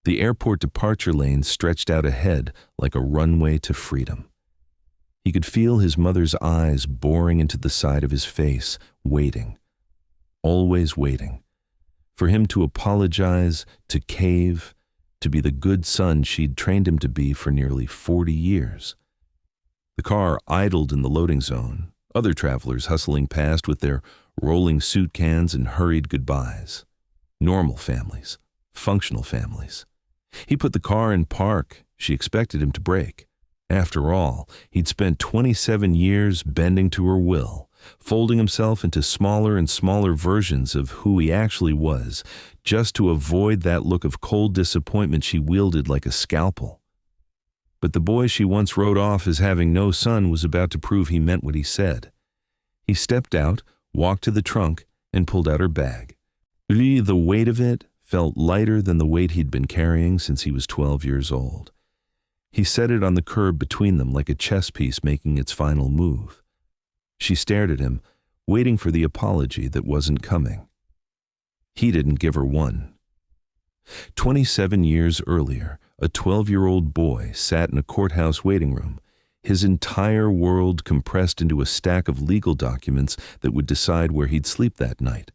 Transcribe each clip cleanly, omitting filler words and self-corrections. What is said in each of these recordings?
The airport departure lane stretched out ahead like a runway to freedom. He could feel his mother's eyes boring into the side of his face, waiting, always waiting, for him to apologize, to cave, to be the good son she'd trained him to be for nearly 40 years. The car idled in the loading zone, other travelers hustling past with their rolling suit cans and hurried goodbyes. Normal families, functional families. He put the car in park. She expected him to brake. After all, he'd spent 27 years bending to her will, folding himself into smaller and smaller versions of who he actually was, just to avoid that look of cold disappointment she wielded like a scalpel. But the boy she once wrote off as having no son was about to prove he meant what he said. He stepped out, walked to the trunk, and pulled out her bag. The weight of it felt lighter than the weight he'd been carrying since he was 12 years old. He set it on the curb between them like a chess piece making its final move. She stared at him, waiting for the apology that wasn't coming. He didn't give her one. 27 years earlier, a 12-year-old boy sat in a courthouse waiting room, his entire world compressed into a stack of legal documents that would decide where he'd sleep that night.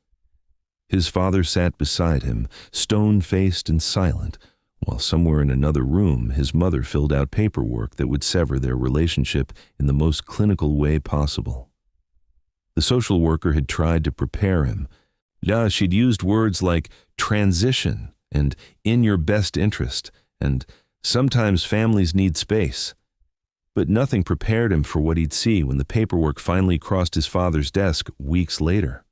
His father sat beside him, stone-faced and silent, while somewhere in another room his mother filled out paperwork that would sever their relationship in the most clinical way possible. The social worker had tried to prepare him. She'd used words like transition and in your best interest and sometimes families need space. But nothing prepared him for what he'd see when the paperwork finally crossed his father's desk weeks later.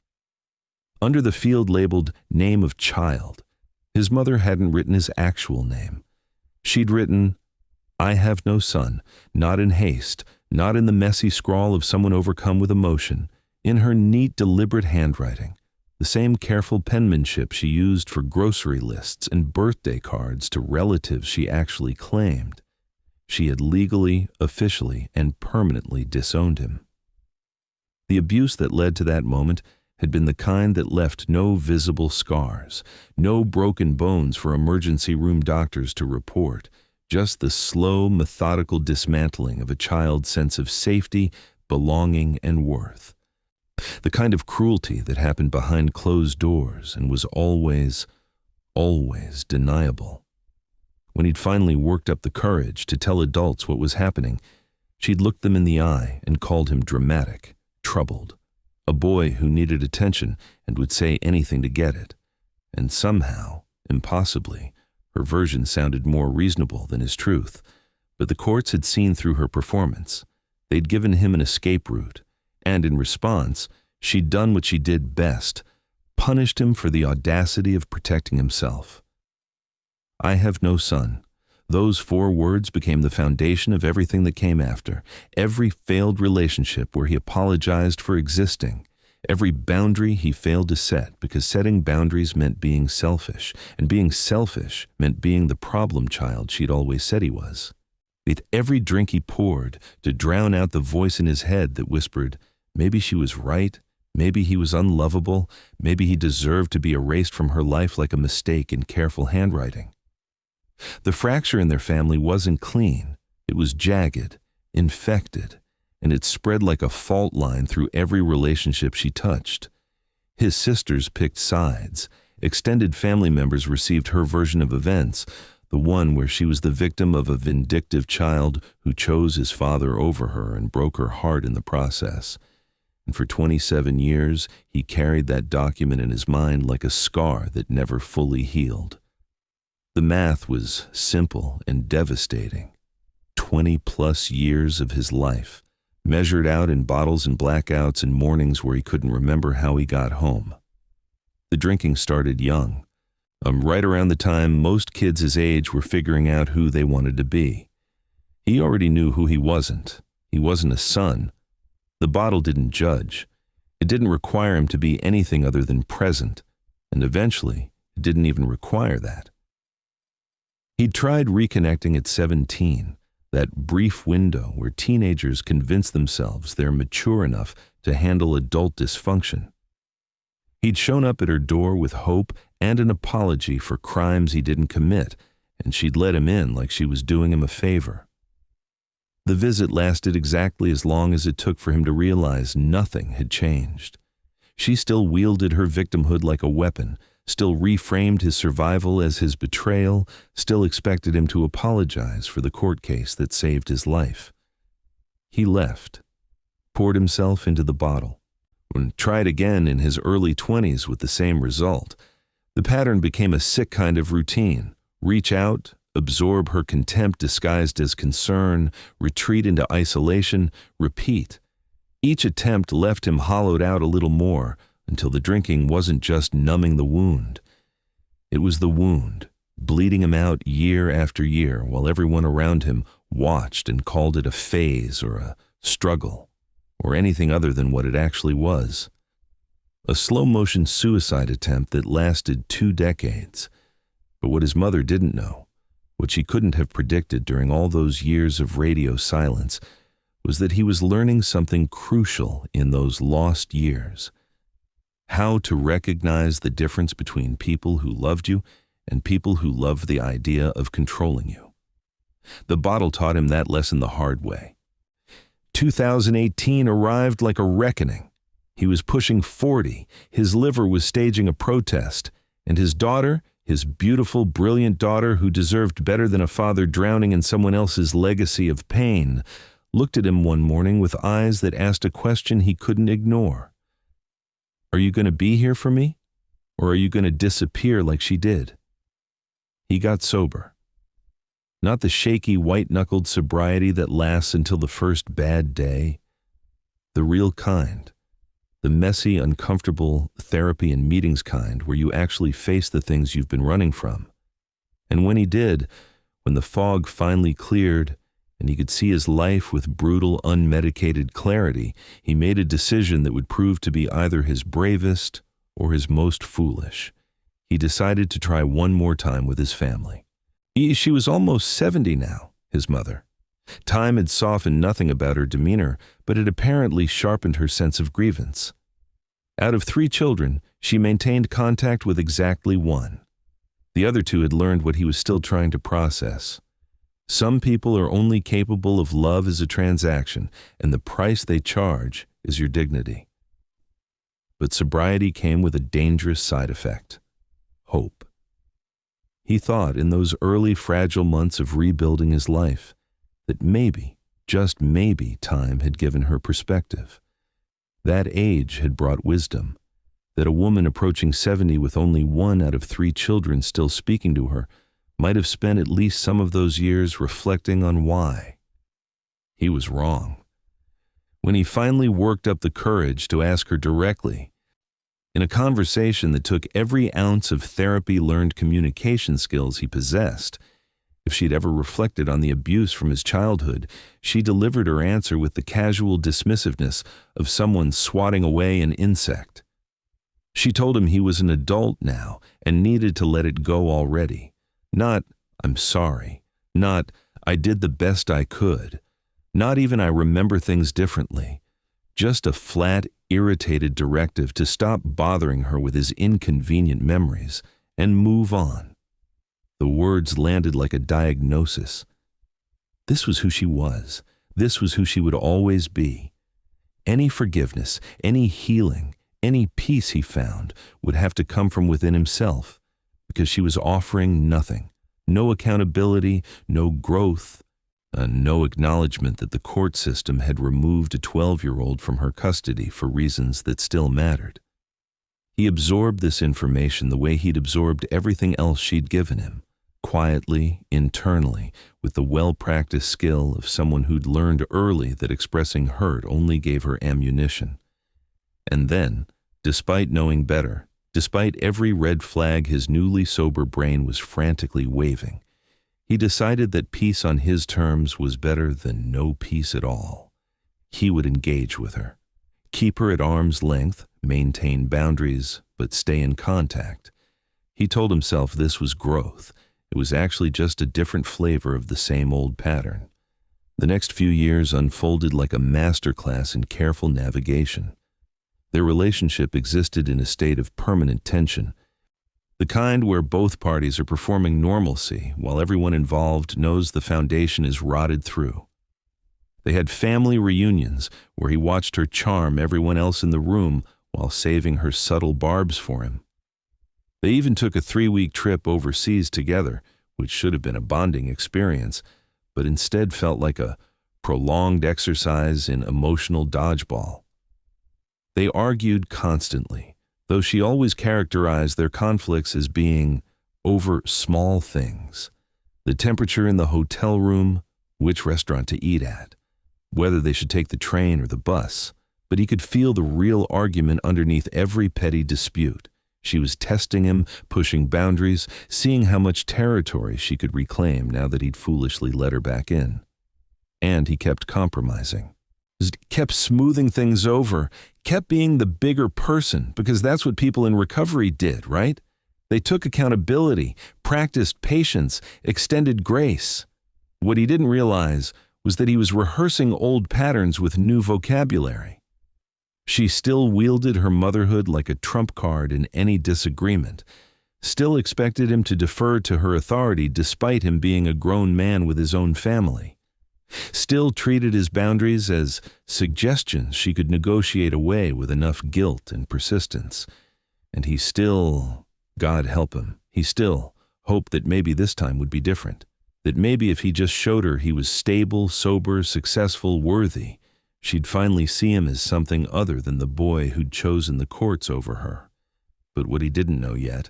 Under the field labeled name of child, his mother hadn't written his actual name. She'd written, I have no son, not in haste, not in the messy scrawl of someone overcome with emotion, in her neat, deliberate handwriting, the same careful penmanship she used for grocery lists and birthday cards to relatives she actually claimed. She had legally, officially, and permanently disowned him. The abuse that led to that moment had been the kind that left no visible scars, no broken bones for emergency room doctors to report, just the slow, methodical dismantling of a child's sense of safety, belonging, and worth. The kind of cruelty that happened behind closed doors and was always, always deniable. When he'd finally worked up the courage to tell adults what was happening, she'd looked them in the eye and called him dramatic, troubled, a boy who needed attention and would say anything to get it. And somehow, impossibly, her version sounded more reasonable than his truth. But the courts had seen through her performance. They'd given him an escape route, and in response, she'd done what she did best, punished him for the audacity of protecting himself. I have no son. Those 4 words became the foundation of everything that came after, every failed relationship where he apologized for existing, every boundary he failed to set because setting boundaries meant being selfish, and being selfish meant being the problem child she'd always said he was. With every drink he poured to drown out the voice in his head that whispered, maybe she was right, maybe he was unlovable, maybe he deserved to be erased from her life like a mistake in careful handwriting. The fracture in their family wasn't clean. It was jagged, infected, and it spread like a fault line through every relationship she touched. His sisters picked sides. Extended family members received her version of events, the one where she was the victim of a vindictive child who chose his father over her and broke her heart in the process. And for 27 years, he carried that document in his mind like a scar that never fully healed. The math was simple and devastating. 20-plus years of his life, measured out in bottles and blackouts and mornings where he couldn't remember how he got home. The drinking started young, right around the time most kids his age were figuring out who they wanted to be. He already knew who he wasn't. He wasn't a son. The bottle didn't judge. It didn't require him to be anything other than present, and eventually, it didn't even require that. He'd tried reconnecting at 17, that brief window where teenagers convince themselves they're mature enough to handle adult dysfunction. He'd shown up at her door with hope and an apology for crimes he didn't commit, and she'd let him in like she was doing him a favor. The visit lasted exactly as long as it took for him to realize nothing had changed. She still wielded her victimhood like a weapon, still reframed his survival as his betrayal, still expected him to apologize for the court case that saved his life. He left, poured himself into the bottle, and tried again in his early 20s with the same result. The pattern became a sick kind of routine. Reach out, absorb her contempt disguised as concern, retreat into isolation, repeat. Each attempt left him hollowed out a little more, until the drinking wasn't just numbing the wound. It was the wound, bleeding him out year after year, while everyone around him watched and called it a phase or a struggle, or anything other than what it actually was. A slow-motion suicide attempt that lasted 2 decades. But what his mother didn't know, what she couldn't have predicted during all those years of radio silence, was that he was learning something crucial in those lost years. How to recognize the difference between people who loved you and people who loved the idea of controlling you. The bottle taught him that lesson the hard way. 2018 arrived like a reckoning. He was pushing 40, his liver was staging a protest, and his daughter, his beautiful, brilliant daughter who deserved better than a father drowning in someone else's legacy of pain, looked at him one morning with eyes that asked a question he couldn't ignore. Are you going to be here for me, or are you going to disappear like she did? He got sober. Not the shaky, white-knuckled sobriety that lasts until the first bad day. The real kind. The messy, uncomfortable therapy and meetings kind where you actually face the things you've been running from. And when he did, when the fog finally cleared and he could see his life with brutal, unmedicated clarity, he made a decision that would prove to be either his bravest or his most foolish. He decided to try one more time with his family. She was almost 70 now, his mother. Time had softened nothing about her demeanor, but it apparently sharpened her sense of grievance. Out of 3 children, she maintained contact with exactly 1. The other 2 had learned what he was still trying to process. Some people are only capable of love as a transaction, and the price they charge is your dignity. But sobriety came with a dangerous side effect: hope. He thought in those early fragile months of rebuilding his life that maybe, just maybe, time had given her perspective. That age had brought wisdom, that a woman approaching 70 with only 1 out of 3 children still speaking to her might have spent at least some of those years reflecting on why. He was wrong. When he finally worked up the courage to ask her directly, in a conversation that took every ounce of therapy-learned communication skills he possessed, if she'd ever reflected on the abuse from his childhood, she delivered her answer with the casual dismissiveness of someone swatting away an insect. She told him he was an adult now and needed to let it go already. Not, "I'm sorry." Not, "I did the best I could." Not even, "I remember things differently." Just a flat, irritated directive to stop bothering her with his inconvenient memories and move on. The words landed like a diagnosis. This was who she was. This was who she would always be. Any forgiveness, any healing, any peace he found would have to come from within himself, because she was offering nothing. No accountability, no growth, no acknowledgement that the court system had removed a 12-year-old from her custody for reasons that still mattered. He absorbed this information the way he'd absorbed everything else she'd given him, quietly, internally, with the well-practiced skill of someone who'd learned early that expressing hurt only gave her ammunition. And then, despite knowing better, despite every red flag his newly sober brain was frantically waving, he decided that peace on his terms was better than no peace at all. He would engage with her, keep her at arm's length, maintain boundaries, but stay in contact. He told himself this was growth. It was actually just a different flavor of the same old pattern. The next few years unfolded like a masterclass in careful navigation. Their relationship existed in a state of permanent tension, The kind where both parties are performing normalcy while everyone involved knows the foundation is rotted through. They had family reunions where he watched her charm everyone else in the room while saving her subtle barbs for him. They even took a 3-week trip overseas together, which should have been a bonding experience, but instead felt like a prolonged exercise in emotional dodgeball. They argued constantly, though she always characterized their conflicts as being over small things. The temperature in the hotel room, which restaurant to eat at, whether they should take the train or the bus, but he could feel the real argument underneath every petty dispute. She was testing him, pushing boundaries, seeing how much territory she could reclaim now that he'd foolishly let her back in. And he kept compromising. Kept smoothing things over, kept being the bigger person, because that's what people in recovery did, right? They took accountability, practiced patience, extended grace. What he didn't realize was that he was rehearsing old patterns with new vocabulary. She still wielded her motherhood like a trump card in any disagreement, still expected him to defer to her authority despite him being a grown man with his own family, still treated his boundaries as suggestions she could negotiate away with enough guilt and persistence. And he still, God help him, he still hoped that maybe this time would be different, that maybe if he just showed her he was stable, sober, successful, worthy, she'd finally see him as something other than the boy who'd chosen the courts over her. But what he didn't know yet,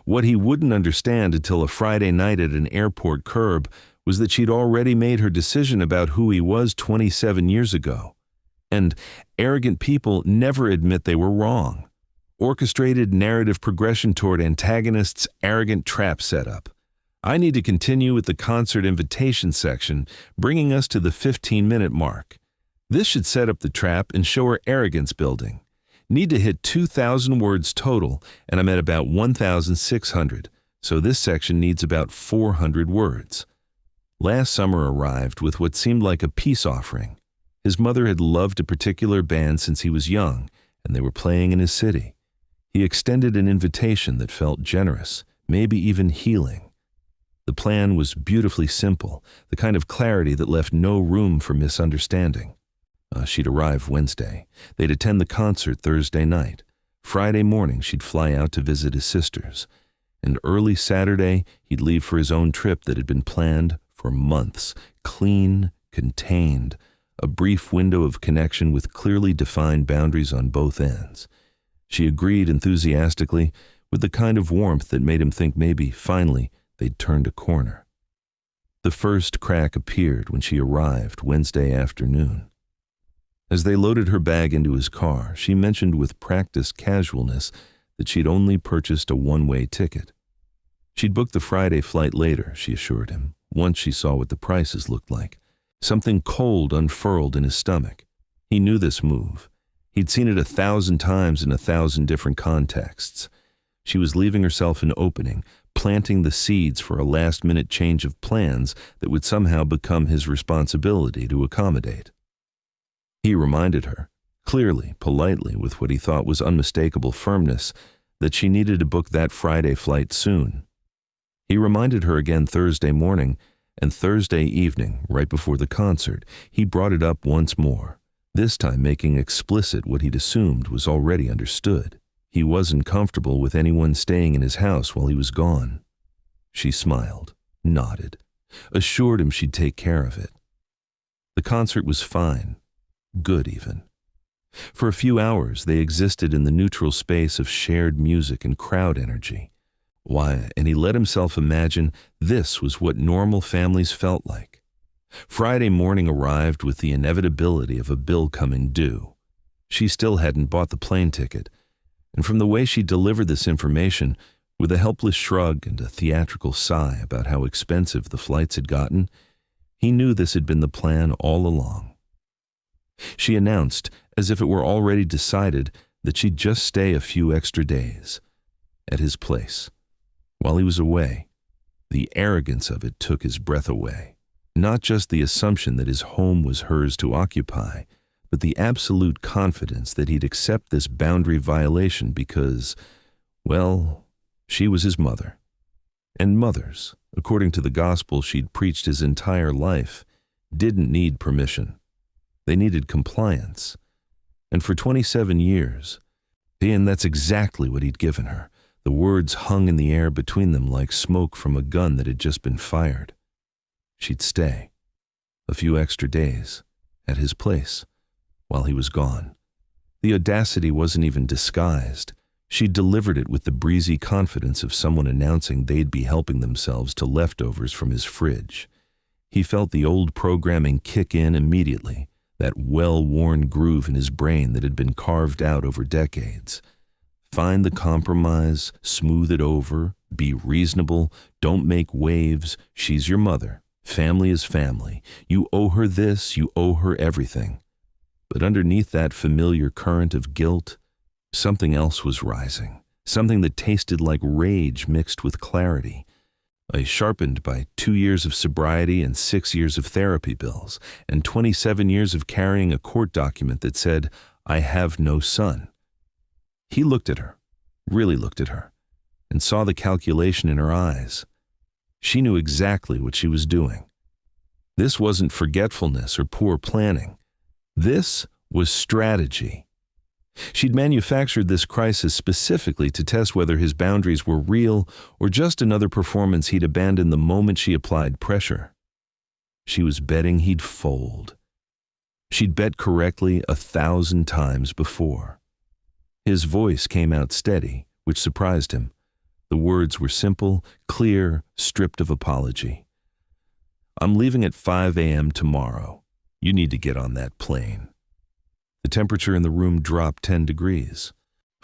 what he wouldn't understand until a Friday night at an airport curb, was that she'd already made her decision about who he was 27 years ago. And arrogant people never admit they were wrong. Orchestrated narrative progression toward antagonists' arrogant trap setup. I need to continue with the concert invitation section, bringing us to the 15-minute mark. This should set up the trap and show her arrogance building. Need to hit 2,000 words total, and I'm at about 1,600, so this section needs about 400 words. Last summer arrived with what seemed like a peace offering. His mother had loved a particular band since he was young, and they were playing in his city. He extended an invitation that felt generous, maybe even healing. The plan was beautifully simple, the kind of clarity that left no room for misunderstanding. She'd arrive Wednesday. They'd attend the concert Thursday night. Friday morning, she'd fly out to visit his sisters. And early Saturday, he'd leave for his own trip that had been planned for months, clean, contained, a brief window of connection with clearly defined boundaries on both ends. She agreed enthusiastically, with the kind of warmth that made him think maybe, finally, they'd turned a corner. The first crack appeared when she arrived Wednesday afternoon. As they loaded her bag into his car, she mentioned with practiced casualness that she'd only purchased a one-way ticket. She'd booked the Friday flight later, she assured him, once she saw what the prices looked like. Something cold unfurled in his stomach. He knew this move. He'd seen it 1,000 times in 1,000 different contexts. She was leaving herself an opening, planting the seeds for a last-minute change of plans that would somehow become his responsibility to accommodate. He reminded her, clearly, politely, with what he thought was unmistakable firmness, that she needed to book that Friday flight soon. He reminded her again Thursday morning, and Thursday evening, right before the concert, he brought it up once more, this time making explicit what he'd assumed was already understood. He wasn't comfortable with anyone staying in his house while he was gone. She smiled, nodded, assured him she'd take care of it. The concert was fine. Good, even. For a few hours, they existed in the neutral space of shared music and crowd energy. Why, and he let himself imagine this was what normal families felt like. Friday morning arrived with the inevitability of a bill coming due. She still hadn't bought the plane ticket, and from the way she delivered this information, with a helpless shrug and a theatrical sigh about how expensive the flights had gotten, he knew this had been the plan all along. She announced, as if it were already decided, that she'd just stay a few extra days at his place. While he was away, the arrogance of it took his breath away. Not just the assumption that his home was hers to occupy, but the absolute confidence that he'd accept this boundary violation because, well, She was his mother. And mothers, according to the gospel she'd preached his entire life, didn't need permission. They needed compliance. And for 27 years, and that's exactly what he'd given her. The words hung in the air between them like smoke from a gun that had just been fired. She'd stay a few extra days at his place while he was gone. The audacity wasn't even disguised. She delivered it with the breezy confidence of someone announcing they'd be helping themselves to leftovers from his fridge. He felt the old programming kick in immediately, that well-worn groove in his brain that had been carved out over decades. Find the compromise, smooth it over, be reasonable, don't make waves. She's your mother. Family is family. You owe her this, you owe her everything. But underneath that familiar current of guilt, something else was rising, something that tasted like rage mixed with clarity. Sharpened by 2 years of sobriety and 6 years of therapy bills, and 27 years of carrying a court document that said, "I have no son." He looked at her, really looked at her, and saw the calculation in her eyes. She knew exactly what she was doing. This wasn't forgetfulness or poor planning. This was strategy. She'd manufactured this crisis specifically to test whether his boundaries were real or just another performance he'd abandoned the moment she applied pressure. She was betting he'd fold. She'd bet correctly 1,000 times before. His voice came out steady, which surprised him. The words were simple, clear, stripped of apology. "I'm leaving at 5 a.m. tomorrow. You need to get on that plane." The temperature in the room dropped 10 degrees.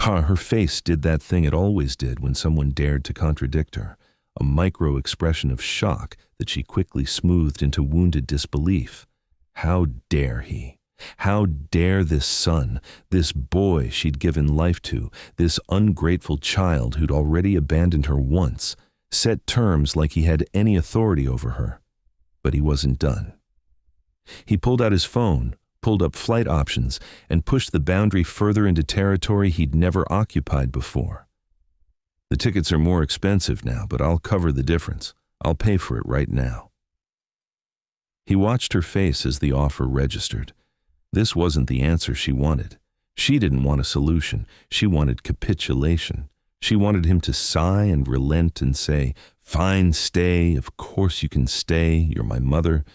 Her face did that thing it always did when someone dared to contradict her, a micro-expression of shock that she quickly smoothed into wounded disbelief. How dare he? How dare this son, this boy she'd given life to, this ungrateful child who'd already abandoned her once, set terms like he had any authority over her? But he wasn't done. He pulled out his phone, pulled up flight options, and pushed the boundary further into territory he'd never occupied before. "The tickets are more expensive now, but I'll cover the difference. I'll pay for it right now." He watched her face as the offer registered. This wasn't the answer she wanted. She didn't want a solution. She wanted capitulation. She wanted him to sigh and relent and say, "Fine, stay. Of course you can stay. You're my mother."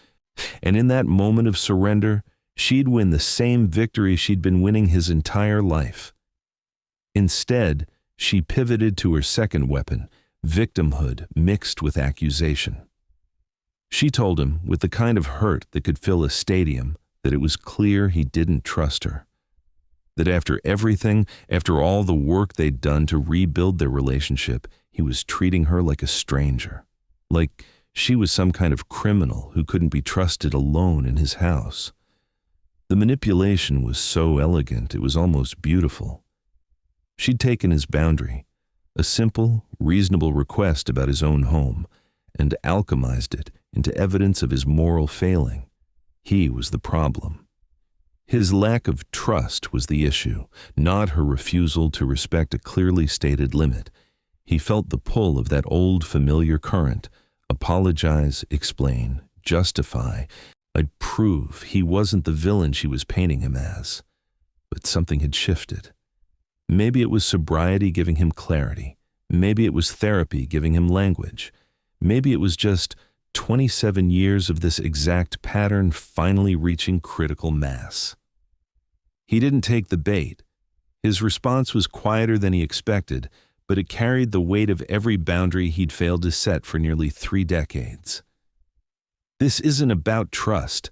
And in that moment of surrender, she'd win the same victory she'd been winning his entire life. Instead, she pivoted to her second weapon, victimhood mixed with accusation. She told him, with the kind of hurt that could fill a stadium, that it was clear he didn't trust her. That after everything, after all the work they'd done to rebuild their relationship, he was treating her like a stranger. Like she was some kind of criminal who couldn't be trusted alone in his house. The manipulation was so elegant, it was almost beautiful. She'd taken his boundary, a simple, reasonable request about his own home, and alchemized it into evidence of his moral failing. He was the problem. His lack of trust was the issue, not her refusal to respect a clearly stated limit. He felt the pull of that old familiar current. Apologize, explain, justify. I'd prove he wasn't the villain she was painting him as. But something had shifted. Maybe it was sobriety giving him clarity. Maybe it was therapy giving him language. Maybe it was just 27 years of this exact pattern finally reaching critical mass. He didn't take the bait. His response was quieter than he expected, but it carried the weight of every boundary he'd failed to set for nearly 3 decades. "This isn't about trust.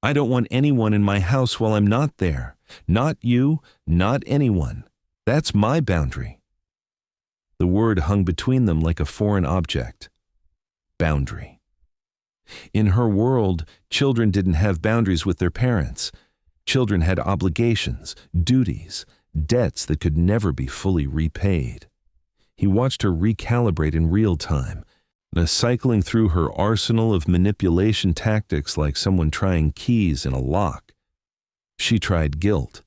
I don't want anyone in my house while I'm not there. Not you, not anyone. That's my boundary." The word hung between them like a foreign object. Boundary. In her world, children didn't have boundaries with their parents. Children had obligations, duties, debts that could never be fully repaid. He watched her recalibrate in real time, cycling through her arsenal of manipulation tactics like someone trying keys in a lock. She tried guilt.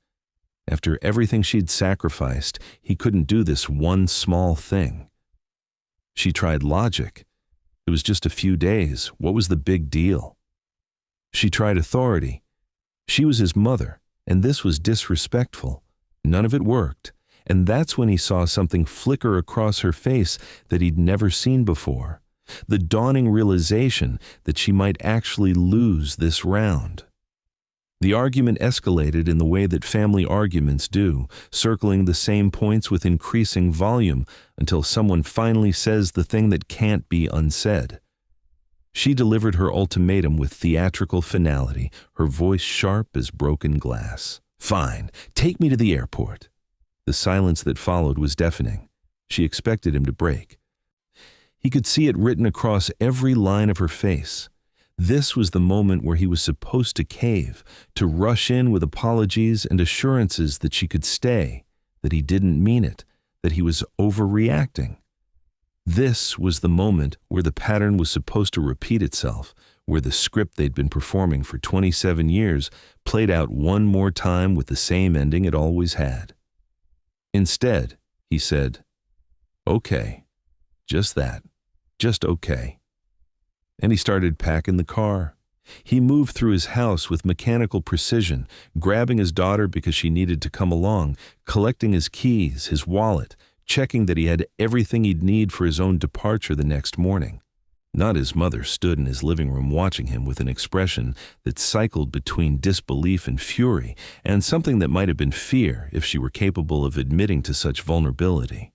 After everything she'd sacrificed, he couldn't do this one small thing. She tried logic. It was just a few days. What was the big deal? She tried authority. She was his mother, and this was disrespectful. None of it worked, and that's when he saw something flicker across her face that he'd never seen before. The dawning realization that she might actually lose this round. The argument escalated in the way that family arguments do, circling the same points with increasing volume until someone finally says the thing that can't be unsaid. She delivered her ultimatum with theatrical finality, her voice sharp as broken glass. "Fine, take me to the airport." The silence that followed was deafening. She expected him to break. He could see it written across every line of her face. This was the moment where he was supposed to cave, to rush in with apologies and assurances that she could stay, that he didn't mean it, that he was overreacting. This was the moment where the pattern was supposed to repeat itself, where the script they'd been performing for 27 years played out one more time with the same ending it always had. Instead, he said, "Okay, just that, just okay." And he started packing the car. He moved through his house with mechanical precision, grabbing his daughter because she needed to come along, collecting his keys, his wallet, checking that he had everything he'd need for his own departure the next morning. Not his mother stood in his living room watching him with an expression that cycled between disbelief and fury, and something that might have been fear if she were capable of admitting to such vulnerability.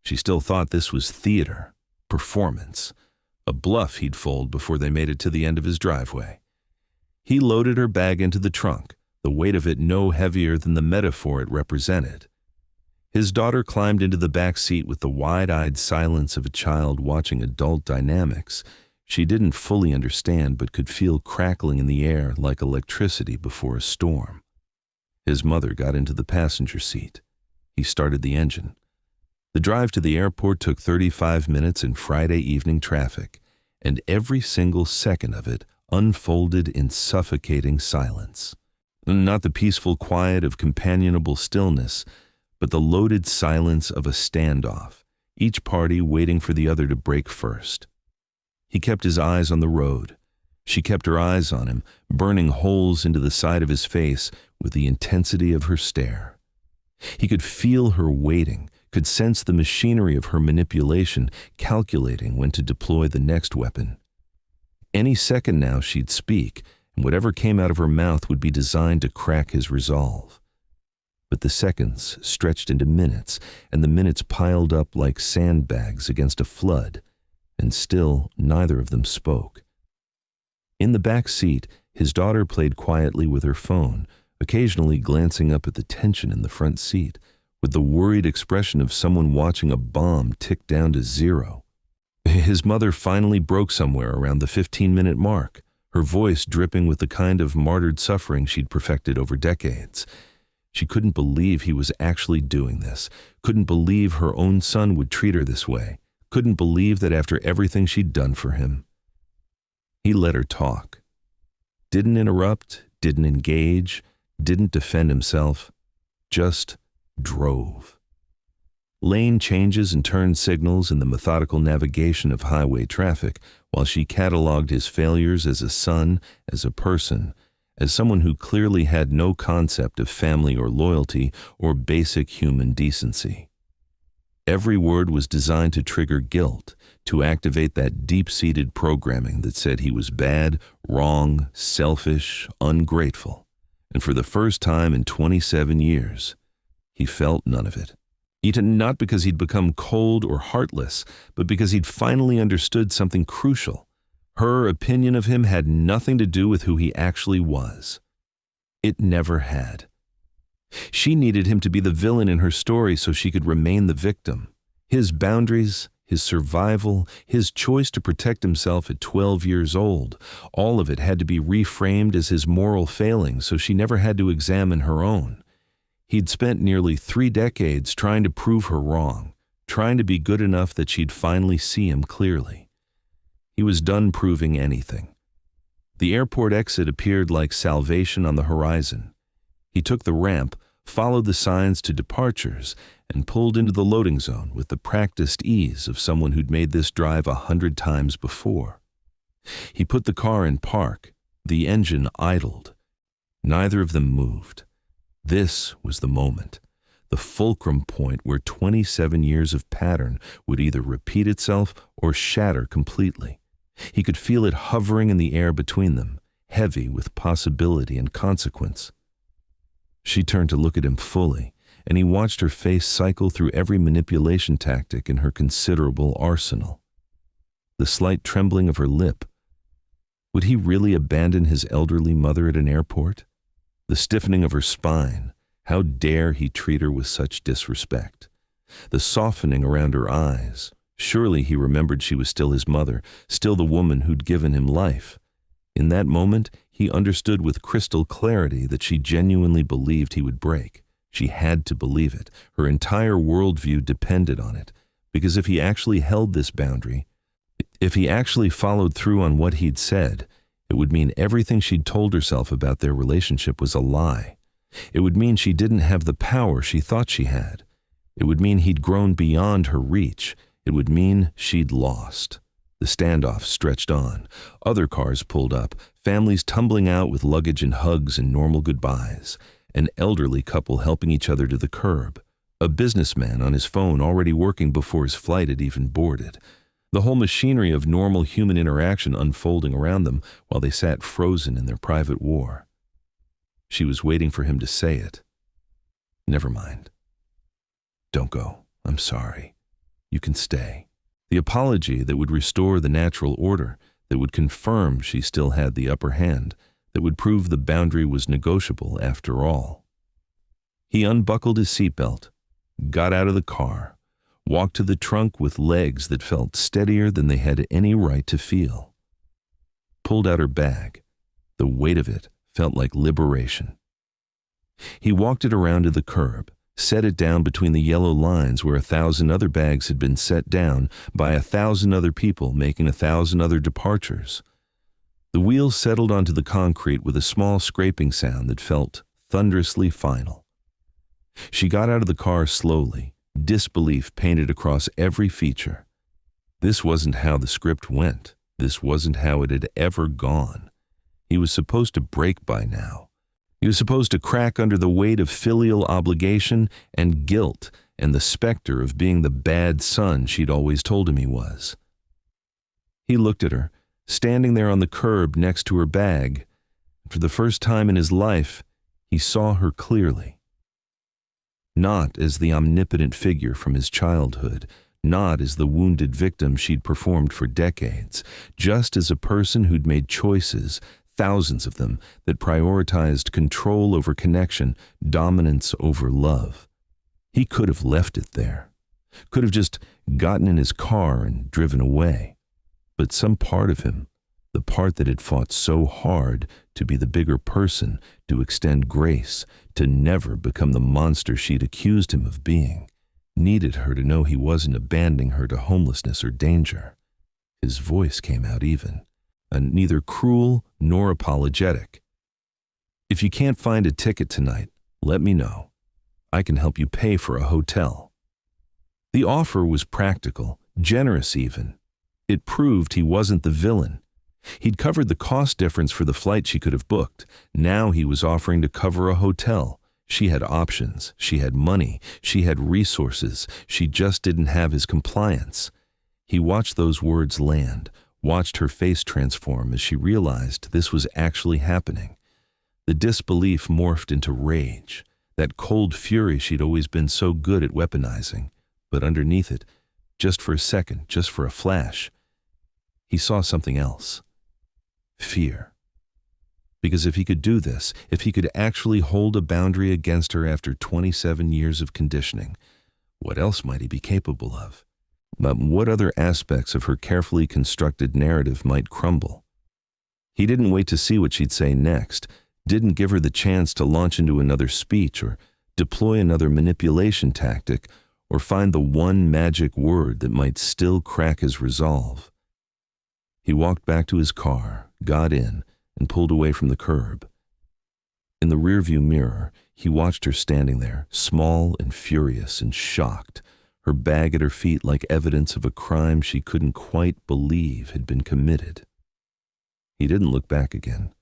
She still thought this was theater, performance, a bluff he'd fold before they made it to the end of his driveway. He loaded her bag into the trunk, the weight of it no heavier than the metaphor it represented. His daughter climbed into the back seat with the wide-eyed silence of a child watching adult dynamics. She didn't fully understand but could feel crackling in the air like electricity before a storm. His mother got into the passenger seat. He started the engine. The drive to the airport took 35 minutes in Friday evening traffic, and every single second of it unfolded in suffocating silence. Not the peaceful quiet of companionable stillness, but the loaded silence of a standoff, each party waiting for the other to break first. He kept his eyes on the road. She kept her eyes on him, burning holes into the side of his face with the intensity of her stare. He could feel her waiting, could sense the machinery of her manipulation, calculating when to deploy the next weapon. Any second now she'd speak, and whatever came out of her mouth would be designed to crack his resolve. But the seconds stretched into minutes, and the minutes piled up like sandbags against a flood, and still neither of them spoke. In the back seat, his daughter played quietly with her phone, occasionally glancing up at the tension in the front seat, with the worried expression of someone watching a bomb tick down to zero. His mother finally broke somewhere around the 15-minute mark, her voice dripping with the kind of martyred suffering she'd perfected over decades. She couldn't believe he was actually doing this, couldn't believe her own son would treat her this way, couldn't believe that after everything she'd done for him. He let her talk. Didn't interrupt, didn't engage, didn't defend himself, just drove. Lane changes and turn signals in the methodical navigation of highway traffic, while she cataloged his failures as a son, as a person, as someone who clearly had no concept of family or loyalty or basic human decency. Every word was designed to trigger guilt, to activate that deep-seated programming that said he was bad, wrong, selfish, ungrateful. And for the first time in 27 years, he felt none of it. Not because he'd become cold or heartless, but because he'd finally understood something crucial. Her opinion of him had nothing to do with who he actually was. It never had. She needed him to be the villain in her story so she could remain the victim. His boundaries, his survival, his choice to protect himself at 12 years old, all of it had to be reframed as his moral failing so she never had to examine her own. He'd spent nearly 3 decades trying to prove her wrong, trying to be good enough that she'd finally see him clearly. He was done proving anything. The airport exit appeared like salvation on the horizon. He took the ramp, followed the signs to departures, and pulled into the loading zone with the practiced ease of someone who'd made this drive 100 times before. He put the car in park. The engine idled. Neither of them moved. This was the moment, the fulcrum point where 27 years of pattern would either repeat itself or shatter completely. He could feel it hovering in the air between them, heavy with possibility and consequence. She turned to look at him fully, and he watched her face cycle through every manipulation tactic in her considerable arsenal. The slight trembling of her lip. Would he really abandon his elderly mother at an airport? The stiffening of her spine. How dare he treat her with such disrespect? The softening around her eyes. Surely he remembered she was still his mother, still the woman who'd given him life. In that moment, he understood with crystal clarity that she genuinely believed he would break. She had to believe it. Her entire worldview depended on it. Because if he actually held this boundary, if he actually followed through on what he'd said, it would mean everything she'd told herself about their relationship was a lie. It would mean she didn't have the power she thought she had. It would mean he'd grown beyond her reach. It would mean she'd lost. The standoff stretched on. Other cars pulled up, families tumbling out with luggage and hugs and normal goodbyes. An elderly couple helping each other to the curb. A businessman on his phone already working before his flight had even boarded. The whole machinery of normal human interaction unfolding around them while they sat frozen in their private war. She was waiting for him to say it. Never mind. Don't go. I'm sorry. You can stay. The apology that would restore the natural order, that would confirm she still had the upper hand, that would prove the boundary was negotiable after all. He unbuckled his seatbelt, got out of the car, walked to the trunk with legs that felt steadier than they had any right to feel. Pulled out her bag. The weight of it felt like liberation. He walked it around to the curb, set it down between the yellow lines where 1,000 other bags had been set down by 1,000 other people making 1,000 other departures. The wheels settled onto the concrete with a small scraping sound that felt thunderously final. She got out of the car slowly, disbelief painted across every feature. This wasn't how the script went. This wasn't how it had ever gone. He was supposed to break by now. He was supposed to crack under the weight of filial obligation and guilt and the specter of being the bad son she'd always told him he was. He looked at her, standing there on the curb next to her bag. For the first time in his life, he saw her clearly. Not as the omnipotent figure from his childhood, not as the wounded victim she'd performed for decades, just as a person who'd made choices, thousands of them, that prioritized control over connection, dominance over love. He could have left it there, could have just gotten in his car and driven away. But some part of him, the part that had fought so hard to be the bigger person, to extend grace, to never become the monster she'd accused him of being, needed her to know he wasn't abandoning her to homelessness or danger. His voice came out even, and neither cruel nor apologetic. If you can't find a ticket tonight, let me know. I can help you pay for a hotel. The offer was practical, generous even. It proved he wasn't the villain. He'd covered the cost difference for the flight she could have booked. Now he was offering to cover a hotel. She had options. She had money. She had resources. She just didn't have his compliance. He watched those words land, watched her face transform as she realized this was actually happening. The disbelief morphed into rage, that cold fury she'd always been so good at weaponizing. But underneath it, just for a second, just for a flash, he saw something else. Fear. Because if he could do this, if he could actually hold a boundary against her after 27 years of conditioning, what else might he be capable of? But what other aspects of her carefully constructed narrative might crumble? He didn't wait to see what she'd say next, didn't give her the chance to launch into another speech or deploy another manipulation tactic or find the one magic word that might still crack his resolve. He walked back to his car, got in, and pulled away from the curb. In the rearview mirror, he watched her standing there, small and furious and shocked, her bag at her feet like evidence of a crime she couldn't quite believe had been committed. He didn't look back again.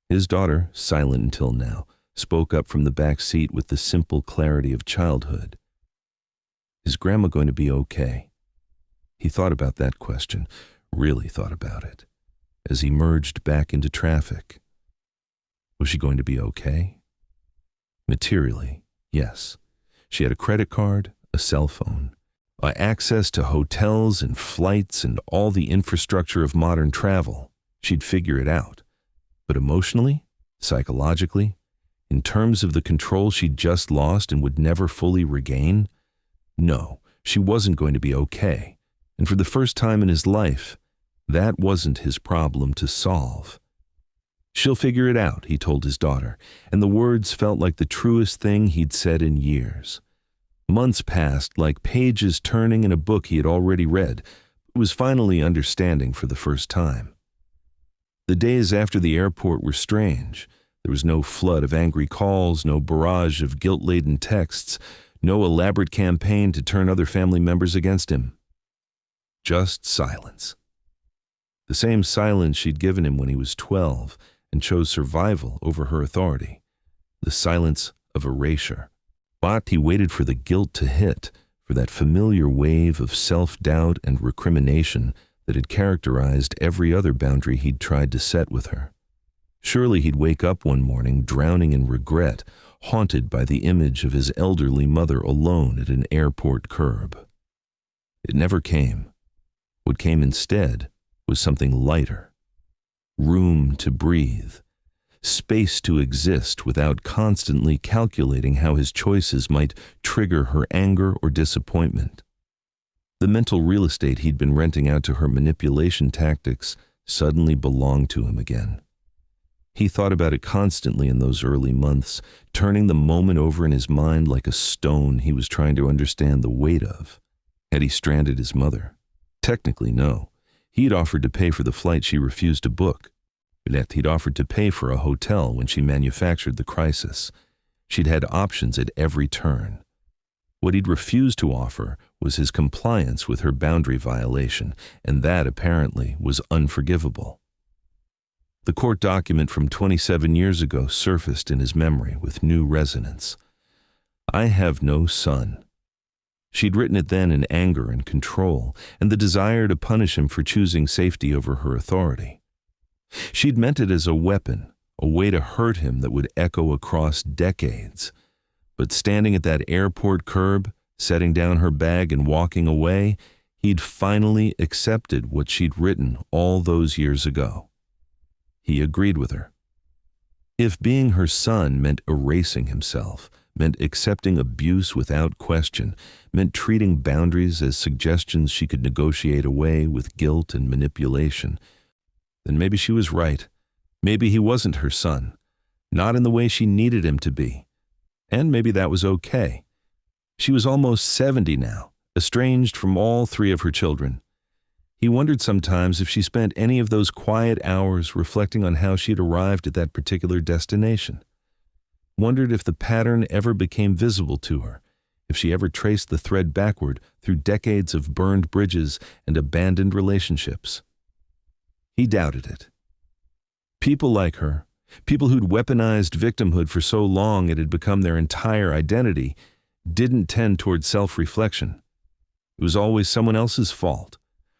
His daughter, silent until now, spoke up from the back seat with the simple clarity of childhood. Is Grandma going to be okay? He thought about that question, really thought about it, as he merged back into traffic. Was she going to be okay? Materially, yes. She had a credit card, a cell phone, access to hotels and flights and all the infrastructure of modern travel. She'd figure it out. But emotionally, psychologically, in terms of the control she'd just lost and would never fully regain, no, she wasn't going to be okay. And for the first time in his life, that wasn't his problem to solve. She'll figure it out, he told his daughter, and the words felt like the truest thing he'd said in years. Months passed like pages turning in a book he had already read, but was finally understanding for the first time. The days after the airport were strange. There was no flood of angry calls, no barrage of guilt-laden texts, no elaborate campaign to turn other family members against him. Just silence. The same silence she'd given him when he was 12 and chose survival over her authority. The silence of erasure. But he waited for the guilt to hit, for that familiar wave of self-doubt and recrimination that had characterized every other boundary he'd tried to set with her. Surely he'd wake up one morning drowning in regret, haunted by the image of his elderly mother alone at an airport curb. It never came. What came instead was something lighter. Room to breathe. Space to exist without constantly calculating how his choices might trigger her anger or disappointment. The mental real estate he'd been renting out to her manipulation tactics suddenly belonged to him again. He thought about it constantly in those early months, turning the moment over in his mind like a stone he was trying to understand the weight of. Had he stranded his mother? Technically, no. He'd offered to pay for the flight she refused to book. Yet he'd offered to pay for a hotel when she manufactured the crisis. She'd had options at every turn. What he'd refused to offer was his compliance with her boundary violation, and that, apparently, was unforgivable. The court document from 27 years ago surfaced in his memory with new resonance. I have no son. She'd written it then in anger and control, and the desire to punish him for choosing safety over her authority. She'd meant it as a weapon, a way to hurt him that would echo across decades. But standing at that airport curb, setting down her bag and walking away, he'd finally accepted what she'd written all those years ago. He agreed with her. If being her son meant erasing himself, meant accepting abuse without question, meant treating boundaries as suggestions she could negotiate away with guilt and manipulation, then maybe she was right. Maybe he wasn't her son, not in the way she needed him to be. And maybe that was okay. She was almost 70 now, estranged from all three of her children. He wondered sometimes if she spent any of those quiet hours reflecting on how she'd arrived at that particular destination. Wondered if the pattern ever became visible to her, if she ever traced the thread backward through decades of burned bridges and abandoned relationships. He doubted it. People like her, people who'd weaponized victimhood for so long it had become their entire identity, didn't tend toward self-reflection. It was always someone else's fault.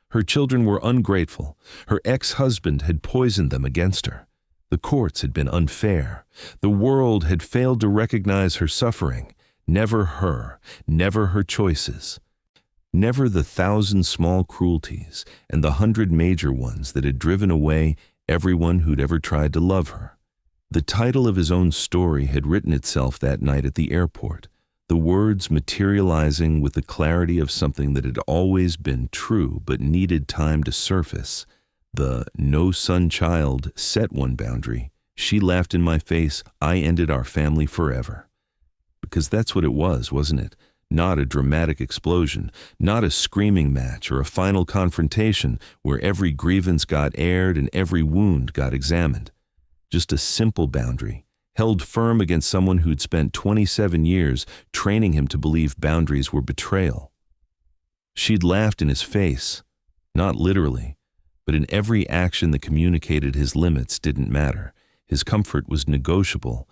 Her children were ungrateful. Her ex-husband had poisoned them against her. The courts had been unfair. The world had failed to recognize her suffering. Never her, never her choices. Never the 1,000 small cruelties and the 100 major ones that had driven away everyone who'd ever tried to love her. The title of his own story had written itself that night at the airport, the words materializing with the clarity of something that had always been true but needed time to surface. The no son child set one boundary. She laughed in my face. I ended our family forever. Because that's what it was, wasn't it? Not a dramatic explosion, not a screaming match or a final confrontation where every grievance got aired and every wound got examined. Just a simple boundary, held firm against someone who'd spent 27 years training him to believe boundaries were betrayal. She'd laughed in his face, not literally, but in every action that communicated his limits didn't matter. His comfort was negotiable.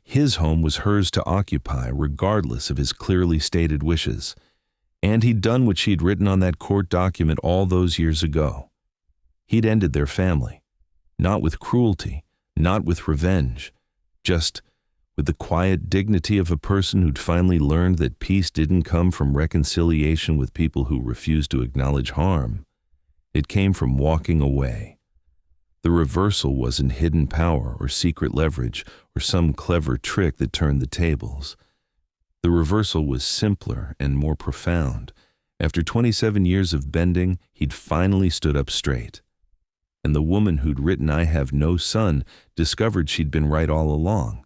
His home was hers to occupy, regardless of his clearly stated wishes. And he'd done what she'd written on that court document all those years ago. He'd ended their family, not with cruelty, not with revenge, just with the quiet dignity of a person who'd finally learned that peace didn't come from reconciliation with people who refused to acknowledge harm. It came from walking away. The reversal wasn't hidden power or secret leverage or some clever trick that turned the tables. The reversal was simpler and more profound. After 27 years of bending, he'd finally stood up straight. And the woman who'd written "I have no son" discovered she'd been right all along.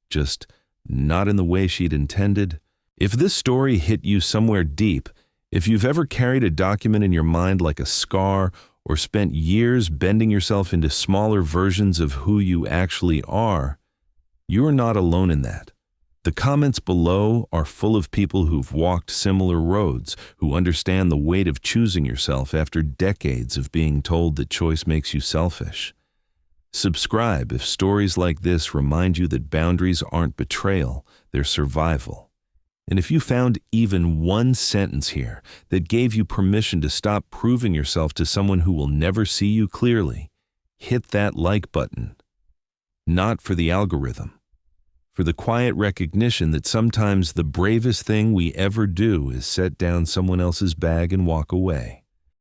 Just not in the way she'd intended. If this story hit you somewhere deep, if you've ever carried a document in your mind like a scar or spent years bending yourself into smaller versions of who you actually are, you're not alone in that. The comments below are full of people who've walked similar roads, who understand the weight of choosing yourself after decades of being told that choice makes you selfish. Subscribe if stories like this remind you that boundaries aren't betrayal, they're survival. And if you found even one sentence here that gave you permission to stop proving yourself to someone who will never see you clearly, hit that like button. Not for the algorithm, for the quiet recognition that sometimes the bravest thing we ever do is set down someone else's bag and walk away.